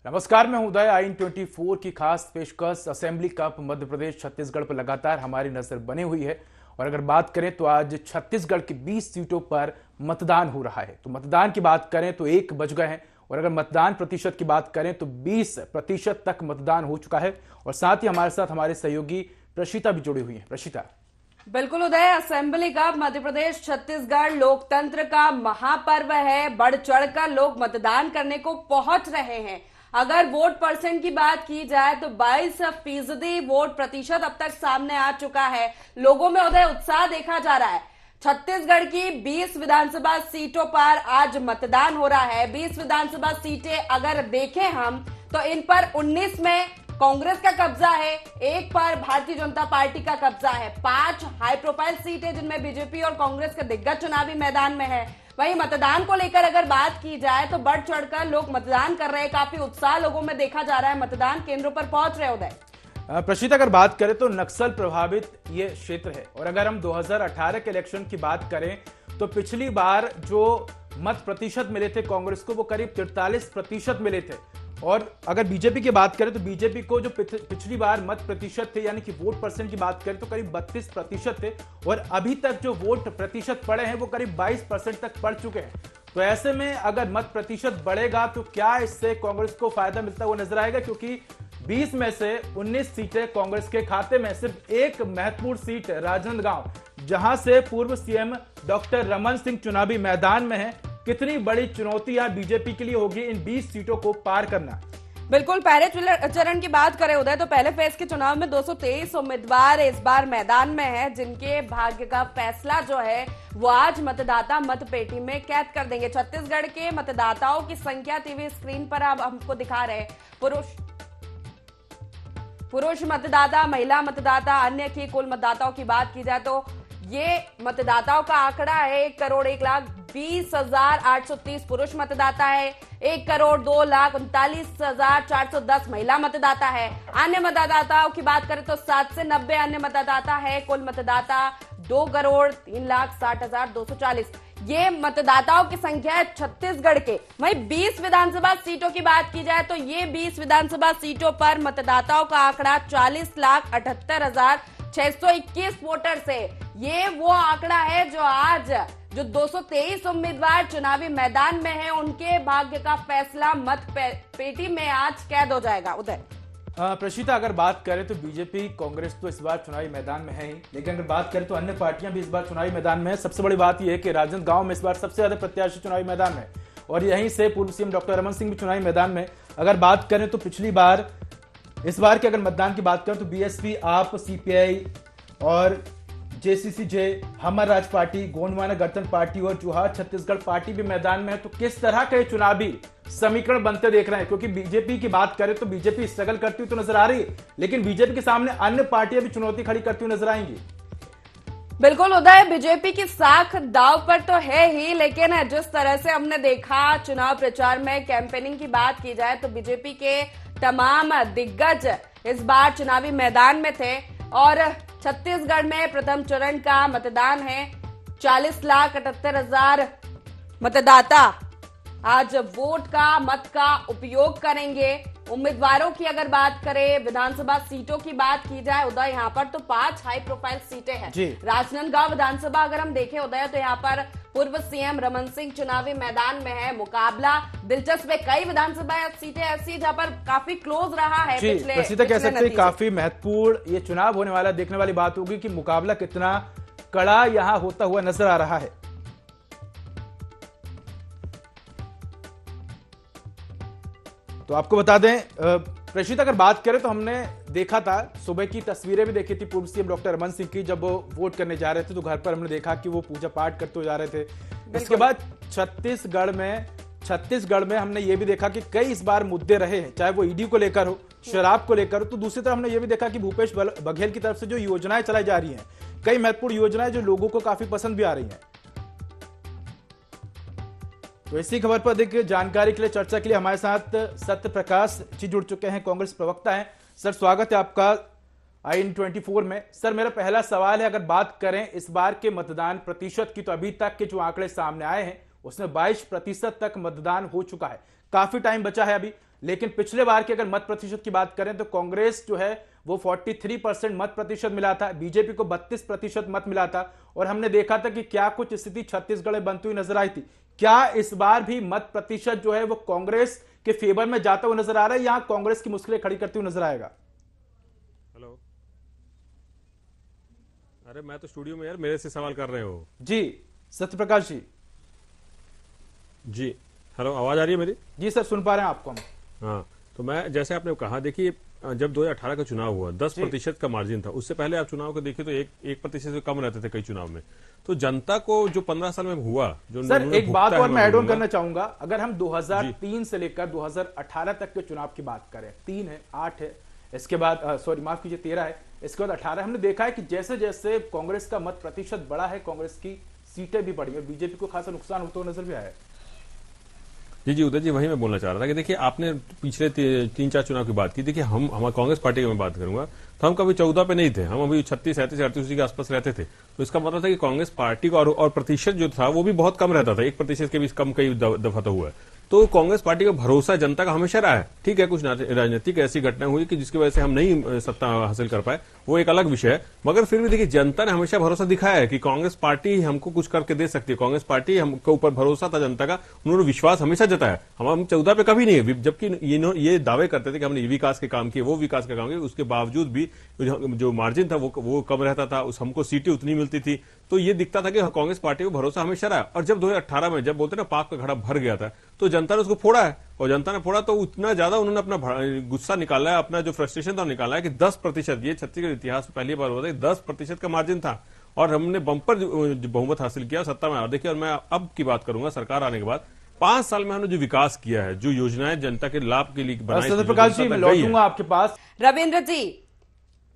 नमस्कार, मैं उदय। IN24 की खास पेशकश असेंबली कप मध्य प्रदेश छत्तीसगढ़ पर लगातार हमारी नजर बनी हुई है। और अगर बात करें तो आज छत्तीसगढ़ की 20 सीटों पर मतदान हो रहा है। तो मतदान की बात करें तो 1 बज गए हैं और अगर मतदान प्रतिशत की बात करें तो 20% तक मतदान हो चुका है। और साथ ही हमारे साथ हमारे सहयोगी प्रशिता भी जुड़ी हुई है। प्रशिता। बिल्कुल उदय, असेंबली कप मध्य प्रदेश छत्तीसगढ़ लोकतंत्र का महापर्व है। बढ़ चढ़कर लोग मतदान करने को पहुंच रहे हैं। अगर वोट परसेंट की बात की जाए तो 22% वोट प्रतिशत अब तक सामने आ चुका है। लोगों में उदय उत्साह देखा जा रहा है। छत्तीसगढ़ की 20 विधानसभा सीटों पर आज मतदान हो रहा है। 20 विधानसभा सीटें अगर देखें हम तो इन पर 19 में कांग्रेस का कब्जा है, 1 पर भारतीय जनता पार्टी का कब्जा है। 5 हाई प्रोफाइल सीटें जिनमें बीजेपी और कांग्रेस के दिग्गज चुनावी मैदान में है। वहीं मतदान को लेकर अगर बात की जाए तो बढ़ चढ़कर लोग मतदान कर रहे हैं। काफी उत्साह लोगों में देखा जा रहा है। मतदान केंद्रों पर पहुंच रहे उदय। प्रशिता, अगर बात करें तो नक्सल प्रभावित ये क्षेत्र है और अगर हम 2018 के इलेक्शन की बात करें तो पिछली बार जो मत प्रतिशत मिले थे कांग्रेस को वो करीब 43% मिले थे। और अगर बीजेपी की बात करें तो बीजेपी को जो पिछली बार मत प्रतिशत थे यानी कि वोट परसेंट की बात करें तो करीब 32% थे और अभी तक जो वोट प्रतिशत पड़े हैं वो करीब 22% तक पड़ चुके हैं। तो ऐसे में अगर मत प्रतिशत बढ़ेगा तो क्या इससे कांग्रेस को फायदा मिलता हुआ नजर आएगा, क्योंकि 20 में से 19 सीटें कांग्रेस के खाते में। सिर्फ एक महत्वपूर्ण सीट राजनांदगांव, जहां से पूर्व सीएम डॉक्टर रमन सिंह चुनावी मैदान में है। कितनी बड़ी चुनौती यहां बीजेपी के लिए होगी इन 20 सीटों को पार करना। बिल्कुल, पहले चरण की बात करें उदय तो पहले फेज के चुनाव में 223 उम्मीदवार इस बार मैदान में हैं, जिनके भाग्य का फैसला जो है वो आज मतदाता मतपेटी में कैद कर देंगे। छत्तीसगढ़ के मतदाताओं की संख्या टीवी स्क्रीन पर अब हमको दिखा रहे हैं। पुरुष मतदाता, महिला मतदाता, अन्य की कुल मतदाताओं की बात की जाए तो ये मतदाताओं का आंकड़ा है 1,20,830 पुरुष मतदाता है, 1,02,39,410 महिला मतदाता है। अन्य मतदाताओं की बात करें तो 7 से 90 अन्य मतदाता है। कुल मतदाता 2,03,60,240 ये मतदाताओं की संख्या है छत्तीसगढ़ के। वहीं 20 विधानसभा सीटों की बात की जाए तो ये 20 विधानसभा सीटों पर मतदाताओं का आंकड़ा 40,78,621 वोटर से। ये वो आंकड़ा है जो आज जो 223 उम्मीदवार चुनावी मैदान में हैं उनके भाग्य का फैसला मत पेटी में आज कैद हो जाएगा उदय। प्रशिता, अगर बात करें तो बीजेपी कांग्रेस तो इस बार चुनावी मैदान में है ही, लेकिन अगर बात करें तो अन्य पार्टियां भी इस बार चुनावी मैदान में है। सबसे बड़ी बात यह है कि राजनांदगांव में इस बार सबसे ज्यादा प्रत्याशी चुनावी मैदान में और यहीं से पूर्व सीएम डॉक्टर रमन सिंह भी चुनावी मैदान में। अगर बात करें तो पिछली बार इस बार के अगर मतदान की बात करें तो बीएसपी, आप, सीपीआई और जेसीसीजे, हमर राज पार्टी, गोंडवाना गणतंत्र पार्टी और जोहार छत्तीसगढ़ पार्टी भी मैदान में है। तो किस तरह के चुनावी समीकरण बनते देख रहे हैं, क्योंकि बीजेपी की बात करें तो बीजेपी स्ट्रगल करती हुई तो नजर आ रही है, लेकिन बीजेपी के सामने अन्य पार्टियां भी चुनौती खड़ी करती हुई नजर आएंगी। बिल्कुल उदय, बीजेपी की साख दाव पर तो है ही, लेकिन जिस तरह से हमने देखा चुनाव प्रचार में कैंपेनिंग की बात की जाए तो बीजेपी के तमाम दिग्गज इस बार चुनावी मैदान में थे। और छत्तीसगढ़ में प्रथम चरण का मतदान है। 40,78,000 मतदाता आज वोट का मत का उपयोग करेंगे। उम्मीदवारों की अगर बात करें, विधानसभा सीटों की बात की जाए उदय, यहाँ पर तो 5 हाई प्रोफाइल सीटें हैं। राजनांदगांव विधानसभा अगर हम देखें उदय तो यहाँ पर पूर्व सीएम रमन सिंह चुनावी मैदान में है। मुकाबला दिलचस्प है। कई विधानसभा सीटें ऐसी जहां पर काफी क्लोज रहा है। पिछले कह सकते हैं काफी महत्वपूर्ण ये चुनाव होने वाला, देखने वाली बात होगी कि मुकाबला कितना कड़ा यहां होता हुआ नजर आ रहा है। तो आपको बता दें प्रशिता, अगर बात करें तो हमने देखा था, सुबह की तस्वीरें भी देखी थी पूर्व सीएम डॉक्टर रमन सिंह की, जब वो वोट करने जा रहे थे तो घर पर हमने देखा कि वो पूजा पाठ करते हुए जा रहे थे। इसके बाद छत्तीसगढ़ में हमने ये भी देखा कि कई इस बार मुद्दे रहे हैं, चाहे वो ईडी को लेकर हो, शराब को लेकर हो। तो दूसरी तरफ हमने ये भी देखा कि भूपेश बघेल की तरफ से जो योजनाएं चलाई जा रही हैं, कई महत्वपूर्ण योजनाएं जो लोगों को काफी पसंद भी आ रही हैं। तो इसी खबर पर अधिक जानकारी के लिए, चर्चा के लिए हमारे साथ सत्य प्रकाश जी जुड़ चुके हैं, कांग्रेस प्रवक्ता हैं। सर, स्वागत है आपका IN24 में। सर, मेरा पहला सवाल है, अगर बात करें इस बार के मतदान प्रतिशत की तो अभी तक के जो आंकड़े सामने आए हैं उसमें 22% तक मतदान हो चुका है। काफी टाइम बचा है अभी, लेकिन पिछले बार की अगर मत प्रतिशत की बात करें तो कांग्रेस जो है वो 43% मत प्रतिशत मिला था, बीजेपी को 32% मत मिला था। और हमने देखा था कि क्या कुछ स्थिति छत्तीसगढ़ में बनती हुई नजर आई थी। क्या इस बार भी मत प्रतिशत जो है वो कांग्रेस के फेवर में जाता हुआ नजर आ रहा है, यहां कांग्रेस की मुश्किलें खड़ी करती हुई नजर आएगा? हेलो, अरे मैं तो स्टूडियो में यार, मेरे से सवाल कर रहे हो? जी सत्यप्रकाश जी। जी हेलो, आवाज आ रही है मेरी? जी सर, सुन पा रहे हैं आपको हम। हाँ, तो मैं जैसे आपने कहा, देखिए जब 2018 का चुनाव हुआ 10% का मार्जिन था। उससे पहले आप चुनाव को देखिए तो 1% से कम रहते थे कई चुनाव में। तो जनता को जो 15 साल में हुआ, जो सर एक बात और मैं ऐड ऑन करना चाहूंगा। अगर हम 2003 से लेकर 2018 तक के चुनाव की बात करें, 3 है, 8 है, इसके बाद सॉरी माफ कीजिए 13 है, इसके बाद 18, हमने देखा है कि जैसे जैसे कांग्रेस का मत प्रतिशत बढ़ा है, कांग्रेस की सीटें भी बढ़ी और बीजेपी को खासा नुकसान होता हुआ नजर भी आया है। जी उदय जी, वही मैं बोलना चाह रहा था कि देखिए आपने पिछले 3-4 चुनाव की बात की। देखिए हम कांग्रेस पार्टी की मैं बात करूंगा तो हम कभी 14 पे नहीं थे, हम अभी 36, 37, 38 के आसपास रहते थे। तो इसका मतलब था कि कांग्रेस पार्टी का और प्रतिशत जो था वो भी बहुत कम रहता था, 1% के भी कम कई दफा तो हुआ है। तो कांग्रेस पार्टी का भरोसा जनता का हमेशा रहा है। ठीक है, कुछ राजनीतिक ऐसी घटना हुई कि जिसकी वजह से हम नहीं सत्ता हासिल कर पाए, वो एक अलग विषय है। मगर फिर भी देखिए जनता ने हमेशा भरोसा दिखाया है कि कांग्रेस पार्टी हमको कुछ करके दे सकती है। कांग्रेस पार्टी हमको ऊपर भरोसा था जनता का, उन्होंने विश्वास हमेशा जताया। हम 14 पे कभी नहीं है, जबकि ये दावे करते थे कि हमने ये विकास के काम किए, वो विकास के काम किए, उसके बावजूद भी जो मार्जिन था वो कम रहता था, हमको सीटें उतनी मिलती थी। तो ये दिखता था कि कांग्रेस पार्टी को भरोसा हमेशा रहा। और जब 2018 में जब बोलते ना पाक का घड़ा भर गया था, तो जनता ने उसको फोड़ा है। और जनता ने फोड़ा तो उतना ज्यादा उन्होंने अपना गुस्सा निकाला है, अपना जो फ्रस्ट्रेशन था निकाला है कि 10%, ये छत्तीसगढ़ इतिहास में पहली बार हुआ था, 10% का मार्जिन था और हमने बंपर बहुमत हासिल किया, सत्ता में आ। देखिए, और मैं अब की बात करूंगा, सरकार आने के बाद 5 साल में हमने जो विकास किया है, जो योजनाएं जनता के लाभ के लिए बनाई, सत्यप्रकाश जी मैं लौटूंगा आपके पास। रविंद्र जी,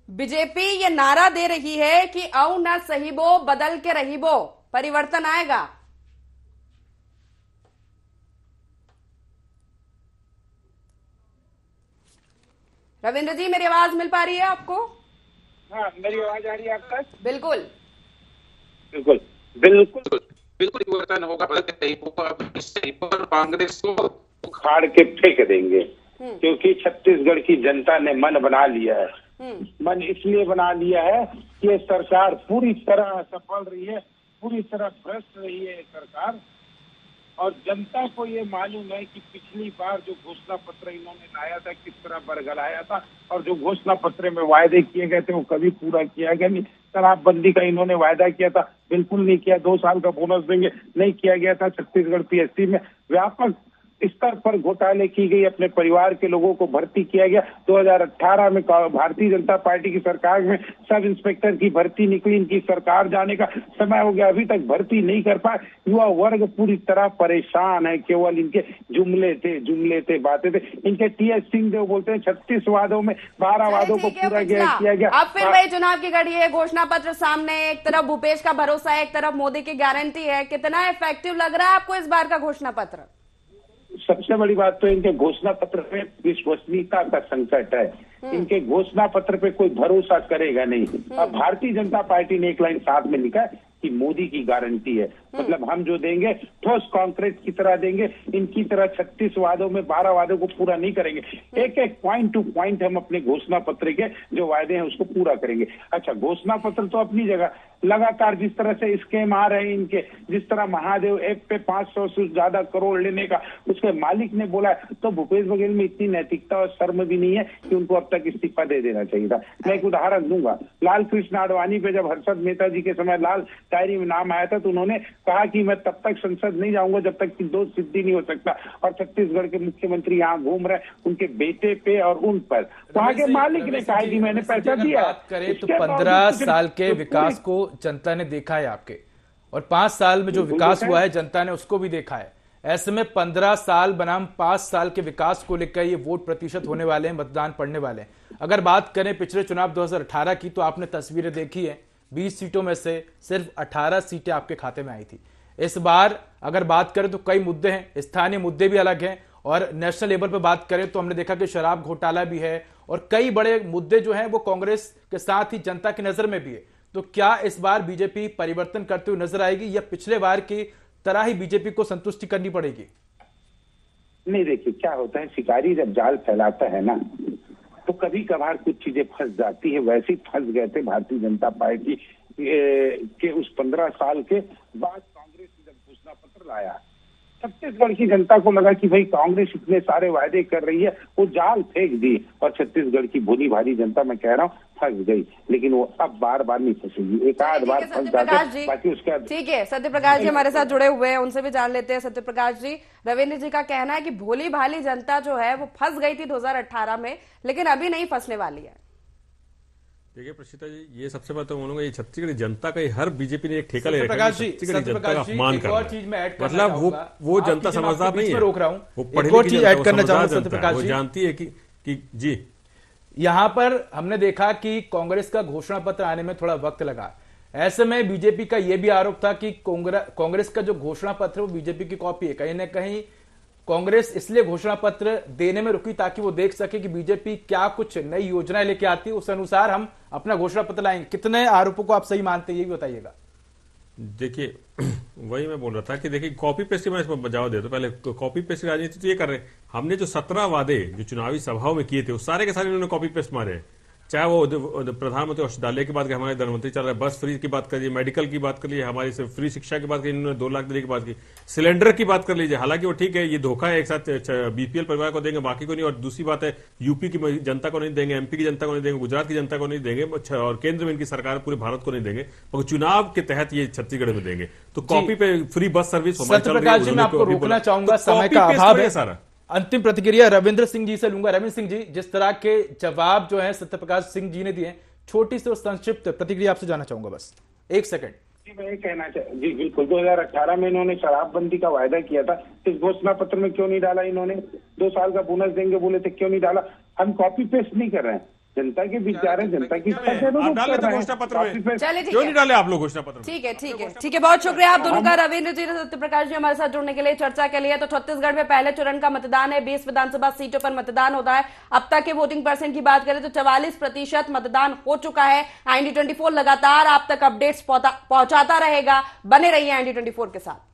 बीजेपी ये नारा दे रही है कि औ ना सहीबो बदल के रहीबो, परिवर्तन आएगा। रविंद्र जी, मेरी आवाज मिल पा रही है आपको? हाँ, मेरी आवाज आ रही है आप तक? बिल्कुल बिल्कुल बिल्कुल बिल्कुल परिवर्तन होगा, पर कांग्रेस को उखाड़ के फेंक देंगे, क्योंकि छत्तीसगढ़ की जनता ने मन बना लिया है। मन इसलिए बना लिया है कि ये सरकार पूरी तरह असफल रही है, पूरी तरह भ्रष्ट रही है ये सरकार। और जनता को ये मालूम है कि पिछली बार जो घोषणा पत्र इन्होंने लाया था किस तरह बरगलाया था, और जो घोषणा पत्र में वायदे किए गए थे वो कभी पूरा किया गया नहीं। शराबबंदी का इन्होंने वायदा किया था, बिल्कुल नहीं किया। 2 साल का बोनस देंगे, नहीं किया गया था। छत्तीसगढ़ पीएससी में व्यापक स्तर पर घोटाले की गई, अपने परिवार के लोगों को भर्ती किया गया। 2018 में भारतीय जनता पार्टी की सरकार में सब इंस्पेक्टर की भर्ती निकली, इनकी सरकार जाने का समय हो गया, अभी तक भर्ती नहीं कर पाए। युवा वर्ग पूरी तरह परेशान है, केवल इनके जुमले थे, बातें थे। इनके टीएस सिंहदेव बोलते हैं 36 वादों में 12 वादों को पूरा किया गया। अब फिर वही चुनाव की घड़ी है, घोषणा पत्र सामने, एक तरफ भूपेश का भरोसा है, एक तरफ मोदी की गारंटी है। कितना इफेक्टिव लग रहा है आपको इस बार का घोषणा पत्र? सबसे बड़ी बात तो इनके घोषणा पत्र में विश्वसनीयता का संकट है। इनके घोषणा पत्र पे कोई भरोसा करेगा नहीं। अब भारतीय जनता पार्टी ने एक लाइन साथ में लिखा है कि मोदी की गारंटी है, मतलब हम जो देंगे ठोस कॉन्क्रीट की तरह देंगे। इनकी तरह 36 वादों में 12 वादों को पूरा नहीं करेंगे। एक एक पॉइंट टू पॉइंट हम अपने घोषणा पत्र के जो वायदे हैं उसको पूरा करेंगे। अच्छा, घोषणा पत्र तो अपनी जगह, लगातार जिस तरह से स्कीम आ रहे हैं इनके, जिस तरह महादेव ऐप पे 500 से ज्यादा करोड़ लेने का उसके मालिक ने बोला, तो भूपेश बघेल में इतनी नैतिकता और शर्म भी नहीं है कि उनको अब तक इस्तीफा दे देना चाहिए था। मैं एक उदाहरण दूंगा, लाल कृष्ण आडवाणी पे जब हर्षद मेहता जी के समय लाल डायरी में नाम आया था तो उन्होंने कहा कि मैं तब तक संसद नहीं जाऊंगा जब तक कि दोष सिद्धि नहीं हो सकता। और छत्तीसगढ़ के मुख्यमंत्री यहाँ घूम रहे, उनके बेटे पे और उन पर, वहां के मालिक ने कहा कि मैंने पैसा दिया। बात करें तो 15 साल के विकास को जनता ने देखा है आपके, और 5 साल में जो विकास हुआ है जनता ने उसको भी देखा है। ऐसे में 15 साल बनाम 5 साल के विकास को लेकर ये वोट प्रतिशत होने वाले हैं, मतदान पड़ने वाले हैं। अगर बात करें पिछले चुनाव 2018 की, तो आपने तस्वीरें देखी है, 20 सीटों में से सिर्फ 18 सीटें आपके खाते में आई थी। इस बार अगर बात करें तो कई मुद्दे हैं, स्थानीय मुद्दे भी अलग हैं, और नेशनल लेवल पर बात करें तो हमने देखा कि शराब घोटाला भी है और कई बड़े मुद्दे जो हैं वो कांग्रेस के साथ ही जनता की नजर में भी है। तो क्या इस बार बीजेपी परिवर्तन करते हुए नजर आएगी या पिछले बार की तरह ही बीजेपी को संतुष्टि करनी पड़ेगी? नहीं, देखिए क्या होता है, शिकारी जब जाल फैलाता है ना तो कभी कभार कुछ चीजें फंस जाती है। वैसे ही फंस गए थे भारतीय जनता पार्टी के उस 15 साल के बाद कांग्रेस ने जब घोषणा पत्र लाया, छत्तीसगढ़ की जनता को लगा कि भाई कांग्रेस इतने सारे वायदे कर रही है, वो जाल फेंक दी और छत्तीसगढ़ की भोली भारी जनता, मैं कह रहा हूँ, फंस गई। लेकिन वो अब बार बार नहीं फंसेगी, एक आध बार फंस जाते हैं, बाकी उसका। ठीक है, सत्य प्रकाश जी हमारे साथ जुड़े हुए हैं, उनसे भी जान लेते हैं। सत्य प्रकाश जी, रविंद्र जी का कहना है कि भोली भाली जनता जो है वो फंस गई थी 2018 में, लेकिन अभी नहीं फंसने वाली है। देखिए प्रशिता जी, ये सबसे पहले तो बोलूंगा, ये छत्तीसगढ़ जनता का हर बीजेपी ने एक ठेका ले रखा है, प्रकाश जी, छत्तीसगढ़ जनता का अपमान कर रहा है। चीज मैं ऐड करना मतलब चाहूंगा। वो आप जनता कीजिए, मैं समझदार आपको नहीं बीच है, में रोक रहा हूं। वो एक पढ़ी और लिखी चीज जनता, ऐड वो करना समझदार चाहूंगा जनता सत्य है, प्रकाश वो जी। जानती है कि जी यहां पर हमने देखा कि कांग्रेस का घोषणा पत्र आने में थोड़ा वक्त लगा। ऐसे में बीजेपी का यह भी आरोप था कि कांग्रेस का जो घोषणा पत्र वो बीजेपी की कॉपी है। कहीं ना कहीं कांग्रेस इसलिए घोषणा पत्र देने में रुकी ताकि वो देख सके कि बीजेपी क्या कुछ नई योजनाएं लेके आती है, उस अनुसार हम अपना घोषणा पत्र लाएंगे। कितने आरोपों को आप सही मानते हैं, ये भी बताइएगा। देखिए वही मैं बोल रहा था कि देखिए कॉपी पेस्ट की मैं इसमें बजाव दे, तो पहले कॉपी पेस्ट की राजनीति तो ये कर रहे हैं। हमने जो 17 वादे जो चुनावी सभाओं में किए थे, वो सारे के सारे इन्होंने कॉपी पेस्ट मारे हैं। चाहे वो प्रधानमंत्री औषधालय की बात करें, हमारे प्रधानमंत्री चल रहा है, बस फ्री की बात करिए, मेडिकल की बात कर लीजिए, हमारी फ्री शिक्षा की बात करिए, इन्होंने 2 लाख देने की बात की, सिलेंडर की बात कर लीजिए। हालांकि वो ठीक है, ये धोखा है, एक साथ बीपीएल परिवार को देंगे, बाकी को नहीं। और दूसरी बात है, यूपी की जनता को नहीं देंगे, एमपी की जनता को नहीं देंगे, गुजरात की जनता को नहीं देंगे, और केंद्र में इनकी सरकार पूरे भारत को नहीं देंगे, मगर चुनाव के तहत ये छत्तीसगढ़ में देंगे। तो कॉपी पे फ्री बस सर्विस सत्यप्रकाश जी, मैं आपको रोकना चाहूंगा, समय का अभाव है। सारा अंतिम प्रतिक्रिया रविंद्र सिंह जी से लूंगा। रविंद्र सिंह जी, जिस तरह के जवाब जो है सत्यप्रकाश सिंह जी ने दिए, छोटी सी और संक्षिप्त प्रतिक्रिया आपसे जाना चाहूंगा, बस 1 सेकंड। जी मैं ये कहना जी बिल्कुल, 2018 में इन्होंने शराबबंदी का वायदा किया था, इस घोषणा पत्र में क्यों नहीं डाला इन्होंने? 2 साल का बोनस देंगे बोले थे, क्यों नहीं डाला? हम कॉपी पेस्ट नहीं कर रहे हैं, जनता के विचार है, जनता की घोषणा पत्र में चलिए, क्यों नहीं डाले आप लोग घोषणा पत्र में? ठीक है, ठीक है, ठीक है, बहुत शुक्रिया आप दोनों का, रविंद्र जी ने सत्य प्रकाश जी हमारे साथ जुड़ने के लिए, चर्चा के लिए। तो छत्तीसगढ़ में पहले चरण का मतदान है, 20 विधानसभा सीटों पर मतदान होता है। अब तक के वोटिंग परसेंट की बात करें तो 44% मतदान हो चुका है। IND24 लगातार आप तक अपडेट्स पहुंचाता रहेगा, बने रहिए IND24 के साथ।